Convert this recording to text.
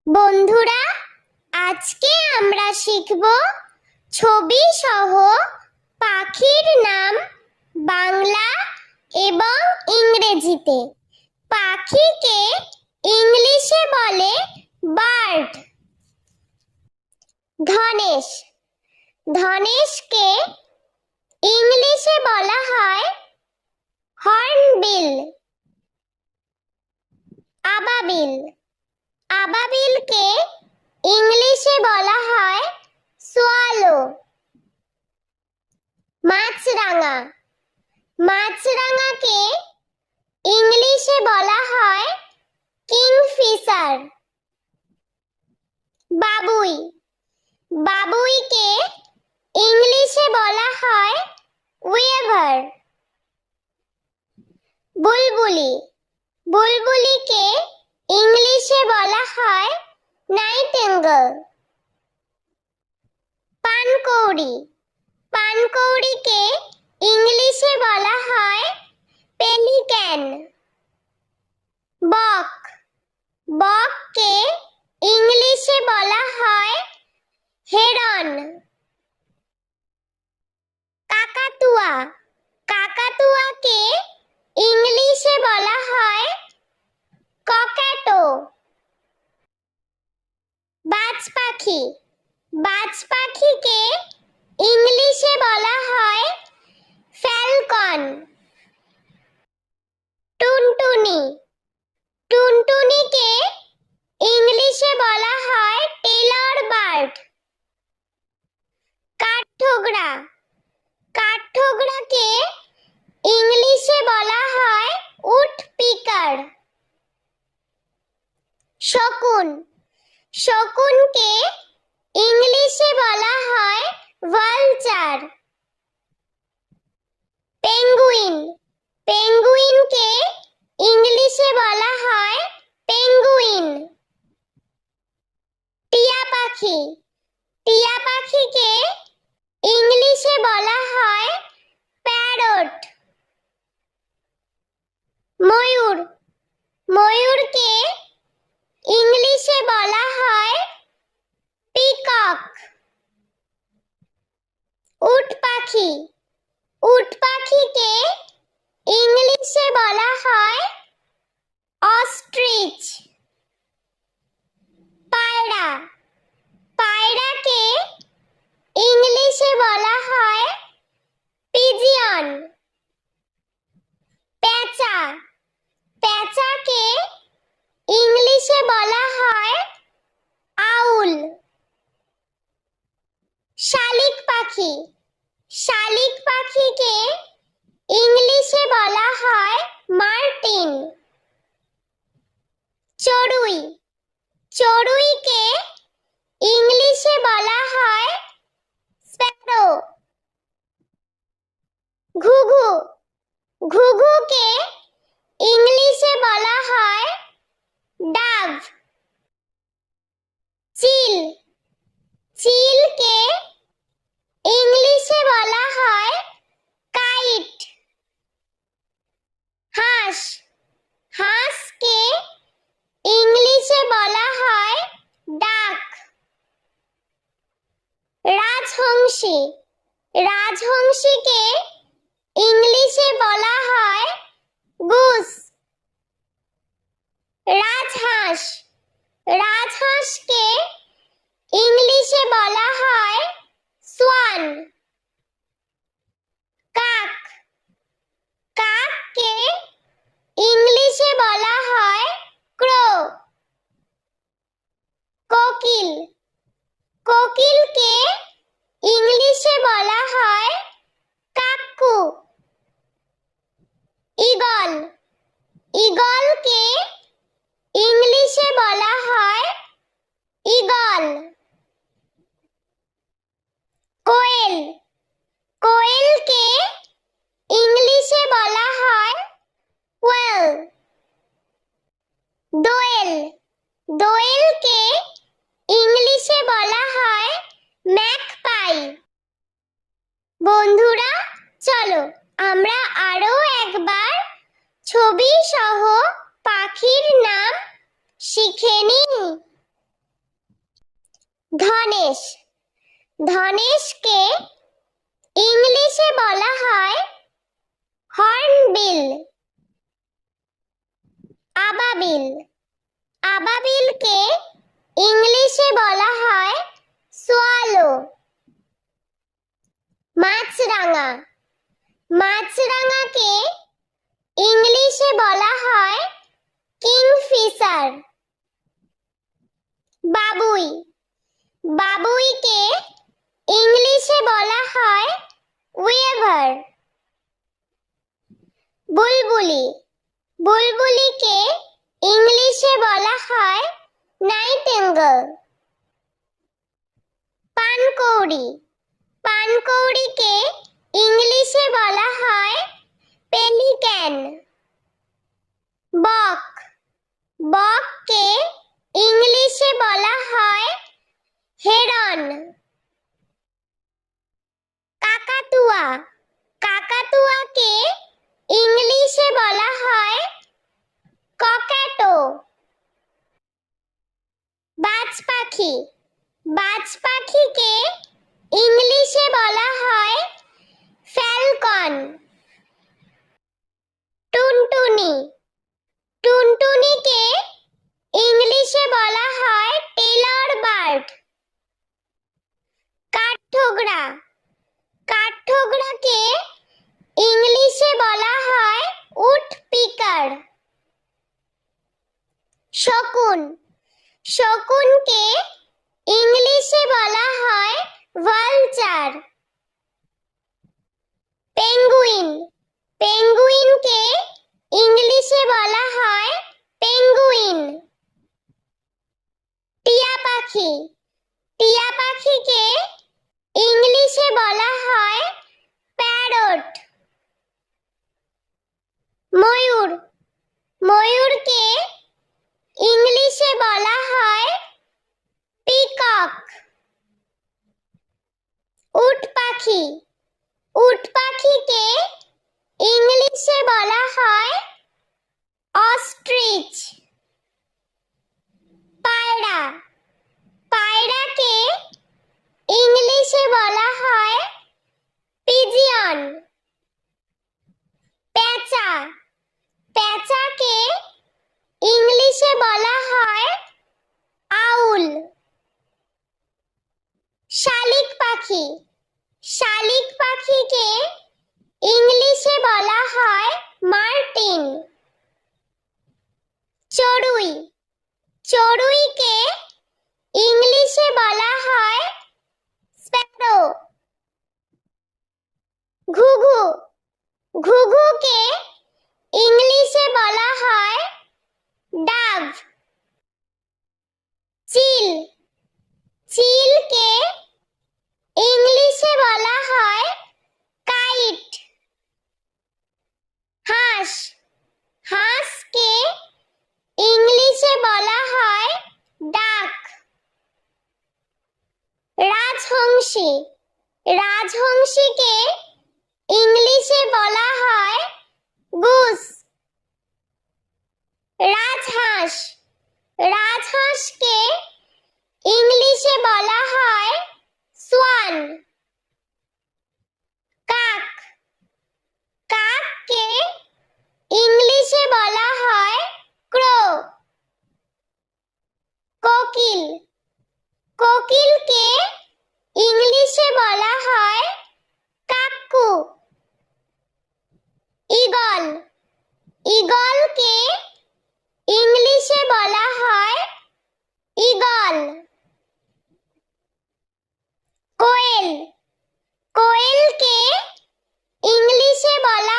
বন্ধুরা, আজকে আমরা শিখব ছবি সহ পাখির নাম বাংলা এবং ইংরেজিতে। পাখিকে ইংলিশে বলে বার্ড। ধনেশ, ধনেশকে ইংলিশে বলা হয় হর্নবিল। আবাবিল, আবাবিলকে ইংলিশে বলা হয় সোয়ালো। মাছরাঙা, মাছরাঙাকে ইংলিশে বলা হয় কিংফিশার। বাবুই, বাবুইকে ইংলিশে বলা হয় ওয়েভার। বুলবুলি, বুলবুলিকে ইংলিশে বলা হয় নাইটিঙ্গেল। পানকৌড়ি, পানকৌড়িকে ইংলিশে বলা হয় পেলিক্যান। বক, বককে ইংলিশে বলা হয় হেরন। কাকাতুয়া, কাকাতুয়াকে ইংলিশে বলা হয় ককাটো। বাজ পাখি, বাজ পাখিকে ইংলিশে বলা হয় ফ্যালকন। টুনটুনি, টুনটুনিকে ইংলিশে বলা হয় টেলর বার্ড। কাঠঠোকরা, কাঠঠোকরাকে ইংলিশে বলা হয় উডপিকার। শকুন, শকুনকে ইংলিশে বলা হয় ভালচার। পেঙ্গুইন, পেঙ্গুইনকে ইংলিশে বলা হয় পেঙ্গুইন। টিয়া পাখি, টিয়া পাখিকে ইংলিশে বলা হয় প্যারট। ময়ূর, ময়ূরকে ইংলিশে বলা হয় পিকক। উট পাখি, উট পাখিকে ইংলিশে বলা হয় অস্ট্রিচ। পায়রা, পায়রাকে ইংলিশে বলা হয় পিজিয়ন। পেঁচা, পেঁচাকে ইংলিশে বলা হয় আউল। শালিক পাখি, শালিক পাখিকে ইংলিশে বলা হয় মার্টিন। চড়ুই, চড়ুইকে ইংলিশে বলা হয় স্প্যারো। ঘুঘু, ঘুঘুকে ইংলিশে বলা হয় ডাভ। চিল, চিলকে ইংলিশে বলা হয় কাইট। হাঁস, হাঁসকে ইংলিশে বলা হয় ডাক। রাজহংসী, রাজহংসীকে ইংলিশে বলা হয় গুস। রাজহাঁস, রাজহাঁসকে ইংলিশে বলা হয় সোয়ান। কাক, কাককে ইংলিশে বলা হয় ক্রো। কোকিল, কোকিলকে ইংলিশে বলা হয় কাক্কু। ঈগল, ঈগলকে ইংলিশে বলা হয় ঈগল। কোয়েল, কোয়েলকে ইংলিশে বলা হয় কোয়েল। দোয়েল, দোয়েলকে ইংলিশে বলা হয় ম্যাকপাই। বন্ধুরা, চলো আমরা আরো একবার ছবি সহ পাখির নাম শিখে নিই। ধনেশ। ধনেশকে ইংলিশে বলা হয় হর্নবিল। আবাবিল। আবাবিলকে ইংলিশে বলা হয় সোয়ালো। মাছরাঙা। মাছরাঙাকে ইংলিশে বলা হয় কিংফিশার। বাবুই। বাবুইকে ইংলিশে বলা হয় ওয়েভার। বুলবুলি। বুলবুলিকে ইংলিশে বলা হয় নাইটিঙ্গেল। পানকৌড়ি। পানকৌড়িকে ইংলিশে বলা হয় পেলিক্যান। বক। বককে ইংলিশে বলা হয় হেরন। কাকাতুয়া। কাকাতুয়াকে ইংলিশে বলা হয় ককাটো। বাজ পাখি। বাজ পাখিকে ইংলিশে বলা হয় ফ্যালকন। টুনটুনি। টুনটুনিকে ইংলিশে বলা হয় টেলর বার্ড। কাঠঠোকরা। কাঠঠোকরাকে ইংলিশে বলা হয় উডপিকার। শকুন। শকুনকে ইংলিশে বলা হয় ভালচার। পেঙ্গুইন। পেঙ্গুইনকে ইংলিশে বলা হয় পেঙ্গুইন। টিয়া পাখি। টিয়া পাখিকে ইংলিশে বলা হয় প্যারট। ময়ূর। ময়ূরকে ইংলিশে বলা হয় পিকক। উট পাখি। উট পাখিকে ইংলিশে বলা হয় অস্ট্রিচ। পায়রা। পায়রাকে ইংলিশে বলা হয় পিজিয়ন। পেঁচা। পেঁচাকে ইংলিশে বলা হয় আউল। শালিক পাখি। শালিক পাখিকে ইংলিশে বলা হয় মার্টিন। চড়ুই। চড়ুইকে ইংলিশে বলা হয় স্প্যারো। ঘুঘু। ঘুঘুকে ইংলিশে বলা হয় ডাভ। চিল। চিলকে ইংলিশে বলা হয় কাইট। হাঁস। হাঁসকে ইংলিশে বলা হয় ডাক। রাজহংসী। রাজহংসীকে ইংলিশে বলা হয় গুস। রাজহাঁস। রাজহাঁসকে ইংলিশে বলা হয় সোয়ান। কাক। কাককে ইংলিশে বলা হয় ক্রো। কোকিল। কোকিলকে ইংলিশে বলা হয় কাক্কু। ঈগল। ঈগলকে ইংলিশে বলা হয় ঈগল। কোয়েল। কোয়েলকে ইংলিশে বলা